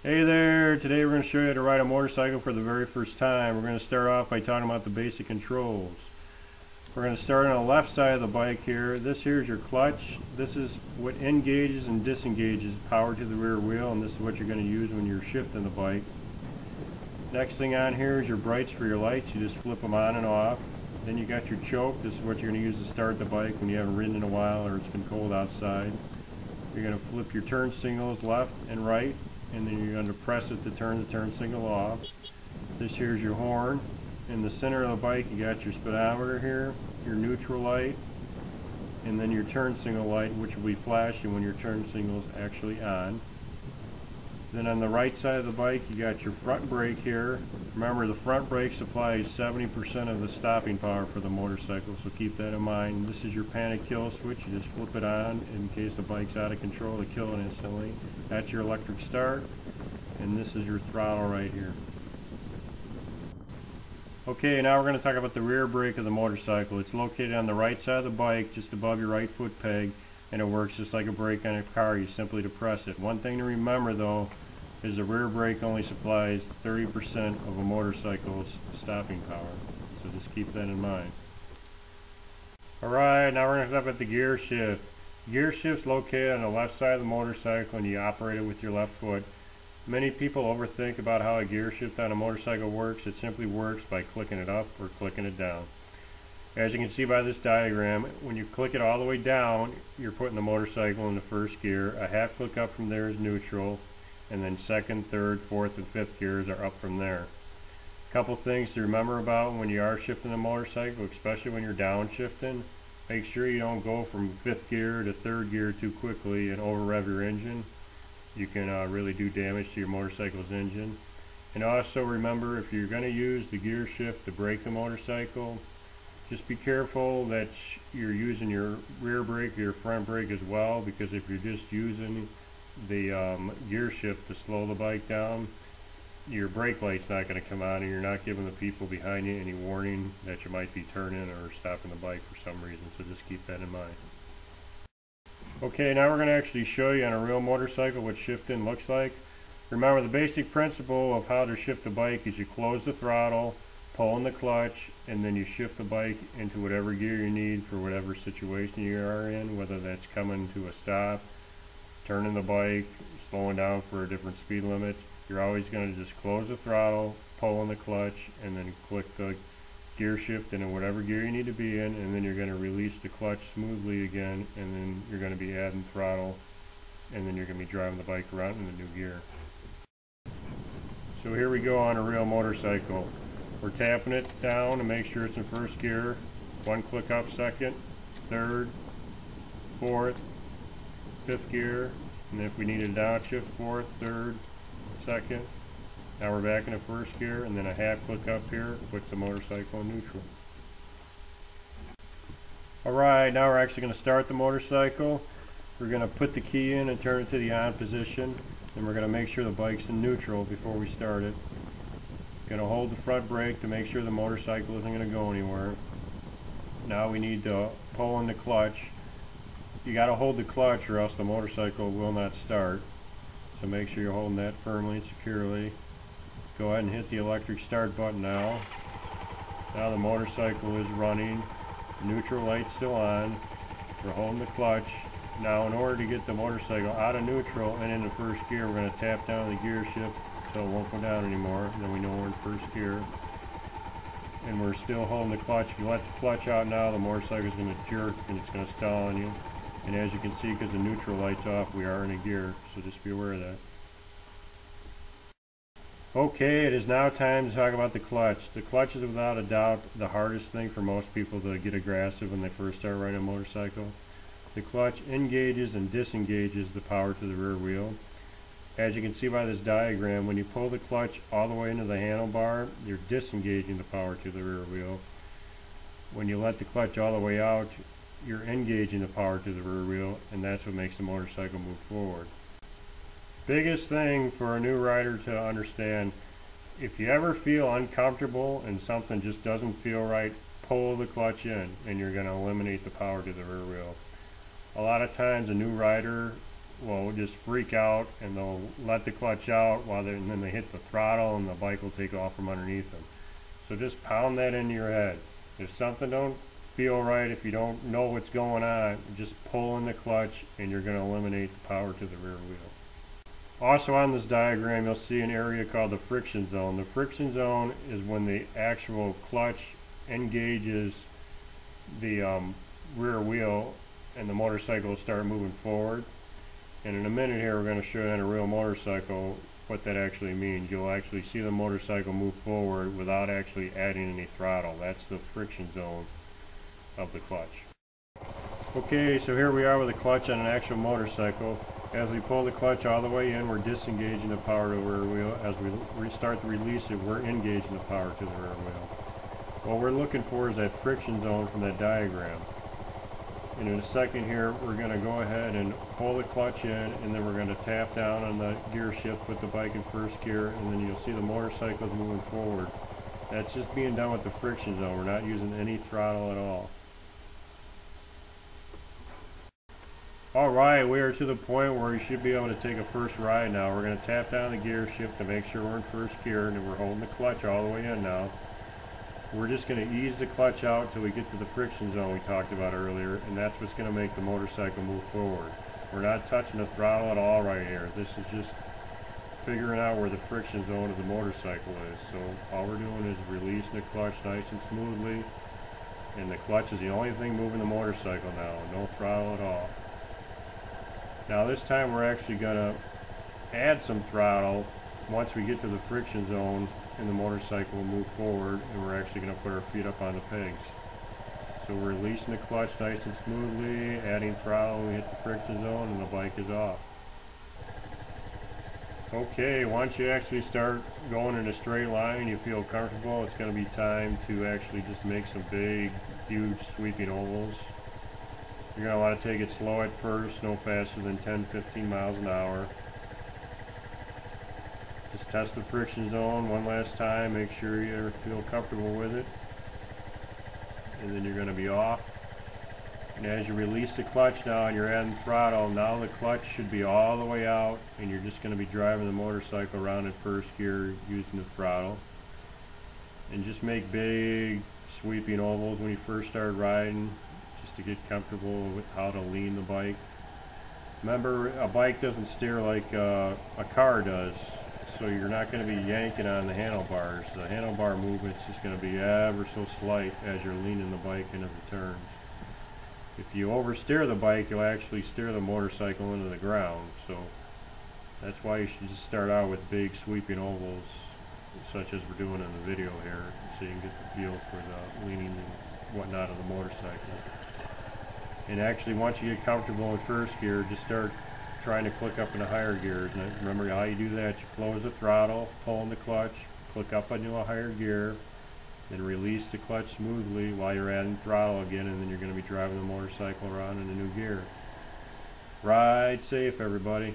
Hey there, today we're going to show you how to ride a motorcycle for the very first time. We're going to start off by talking about the basic controls. We're going to start on the left side of the bike here. This here is your clutch. This is what engages and disengages power to the rear wheel, and this is what you're going to use when you're shifting the bike. Next thing on here is your brights for your lights. You just flip them on and off. Then you got your choke. This is what you're going to use to start the bike when you haven't ridden in a while or it's been cold outside. You're going to flip your turn signals left and right, and then you're going to press it to turn the turn signal off. This here is your horn. In the center of the bike you got your speedometer here, your neutral light, and then your turn signal light, which will be flashing when your turn signal is actually on. Then on the right side of the bike you got your front brake here. Remember, the front brake supplies 70% of the stopping power for the motorcycle, so keep that in mind. This is your panic kill switch. You just flip it on in case the bike's out of control to kill it instantly. That's your electric start, and this is your throttle right here. Okay, now we're going to talk about the rear brake of the motorcycle. It's located on the right side of the bike, just above your right foot peg, and it works just like a brake on a car. You simply depress it. One thing to remember though is the rear brake only supplies 30% of a motorcycle's stopping power, so just keep that in mind. Alright, now we're going to talk about the gear shift. Gear shift's located on the left side of the motorcycle, and you operate it with your left foot. Many people overthink about how a gear shift on a motorcycle works. It simply works by clicking it up or clicking it down. As you can see by this diagram, when you click it all the way down, you're putting the motorcycle into first gear. A half click up from there is neutral, and then second, third, fourth, and fifth gears are up from there. A couple things to remember about when you are shifting the motorcycle, especially when you're downshifting. Make sure you don't go from fifth gear to third gear too quickly and over rev your engine. You can really do damage to your motorcycle's engine. And also remember, if you're going to use the gear shift to brake the motorcycle, just be careful that you're using your rear brake or your front brake as well, because if you're just using the gear shift to slow the bike down, your brake light's not going to come on, and you're not giving the people behind you any warning that you might be turning or stopping the bike for some reason, so just keep that in mind. Okay, now we're going to actually show you on a real motorcycle what shifting looks like. Remember, the basic principle of how to shift a bike is you close the throttle, pull in the clutch, and then you shift the bike into whatever gear you need for whatever situation you are in, whether that's coming to a stop, turning the bike, slowing down for a different speed limit. You're always going to just close the throttle, pull in the clutch, and then click the gear shift into whatever gear you need to be in, and then you're going to release the clutch smoothly again, and then you're going to be adding throttle, and then you're going to be driving the bike around in the new gear. So here we go on a real motorcycle. We're tapping it down to make sure it's in first gear. One click up, second, third, fourth, fifth gear, and if we need a downshift, fourth, third, second. Now we're back into first gear, and then a half click up here puts the motorcycle in neutral. Alright, now we're actually going to start the motorcycle. We're going to put the key in and turn it to the on position, and we're going to make sure the bike's in neutral before we start it. Going to hold the front brake to make sure the motorcycle isn't going to go anywhere. Now we need to pull in the clutch. You got to hold the clutch or else the motorcycle will not start. So make sure you're holding that firmly and securely. Go ahead and hit the electric start button now. Now the motorcycle is running. The neutral light's still on. We're holding the clutch. Now in order to get the motorcycle out of neutral and into first gear, we're going to tap down the gear shift so it won't go down anymore. Then we know we're in first gear. And we're still holding the clutch. If you let the clutch out now, the motorcycle's going to jerk and it's going to stall on you. And as you can see, because the neutral light's off, we are in a gear, so just be aware of that. Okay, it is now time to talk about the clutch. The clutch is without a doubt the hardest thing for most people to get a grasp of when they first start riding a motorcycle. The clutch engages and disengages the power to the rear wheel. As you can see by this diagram, when you pull the clutch all the way into the handlebar, you're disengaging the power to the rear wheel. When you let the clutch all the way out, you're engaging the power to the rear wheel, and that's what makes the motorcycle move forward. Biggest thing for a new rider to understand, if you ever feel uncomfortable and something just doesn't feel right, pull the clutch in and you're going to eliminate the power to the rear wheel. A lot of times a new rider will just freak out and they'll let the clutch out and then they hit the throttle and the bike will take off from underneath them. So just pound that into your head. If something don't feel right, if you don't know what's going on, just pull in the clutch and you're going to eliminate the power to the rear wheel. Also on this diagram you'll see an area called the friction zone. The friction zone is when the actual clutch engages the rear wheel and the motorcycle will start moving forward. And in a minute here we're going to show you on a real motorcycle what that actually means. You'll actually see the motorcycle move forward without actually adding any throttle. That's the friction zone of the clutch. Okay, so here we are with the clutch on an actual motorcycle. As we pull the clutch all the way in, we're disengaging the power to the rear wheel. As we restart to release it, we're engaging the power to the rear wheel. What we're looking for is that friction zone from that diagram. And in a second here, we're going to go ahead and pull the clutch in, and then we're going to tap down on the gear shift, put the bike in first gear, and then you'll see the motorcycle's moving forward. That's just being done with the friction zone. We're not using any throttle at all. Alright, we are to the point where you should be able to take a first ride now. We're going to tap down the gear shift to make sure we're in first gear, and then we're holding the clutch all the way in now. We're just going to ease the clutch out until we get to the friction zone we talked about earlier, and that's what's going to make the motorcycle move forward. We're not touching the throttle at all right here. This is just figuring out where the friction zone of the motorcycle is. So all we're doing is releasing the clutch nice and smoothly, and the clutch is the only thing moving the motorcycle now, no throttle at all. Now this time we're actually going to add some throttle once we get to the friction zone, and the motorcycle will move forward, and we're actually going to put our feet up on the pegs. So we're releasing the clutch nice and smoothly, adding throttle when we hit the friction zone, and the bike is off. Okay, once you actually start going in a straight line, you feel comfortable, it's going to be time to actually just make some big, huge sweeping ovals. You're going to want to take it slow at first, no faster than 10-15 miles an hour. Just test the friction zone one last time, make sure you feel comfortable with it. And then you're going to be off. And as you release the clutch now and you're adding throttle, now the clutch should be all the way out, and you're just going to be driving the motorcycle around in first gear using the throttle. And just make big sweeping ovals when you first start riding, just to get comfortable with how to lean the bike. Remember, a bike doesn't steer like a car does, so you're not going to be yanking on the handlebars. The handlebar movement's just going to be ever so slight as you're leaning the bike into the turns. If you oversteer the bike, you'll actually steer the motorcycle into the ground, so that's why you should just start out with big sweeping ovals, such as we're doing in the video here, so you can get the feel for the leaning and whatnot of the motorcycle. And actually, once you get comfortable in first gear, just start trying to click up into higher gears. And remember how you do that: you close the throttle, pull in the clutch, click up into a higher gear, then release the clutch smoothly while you're adding throttle again, and then you're going to be driving the motorcycle around in a new gear. Ride safe, everybody.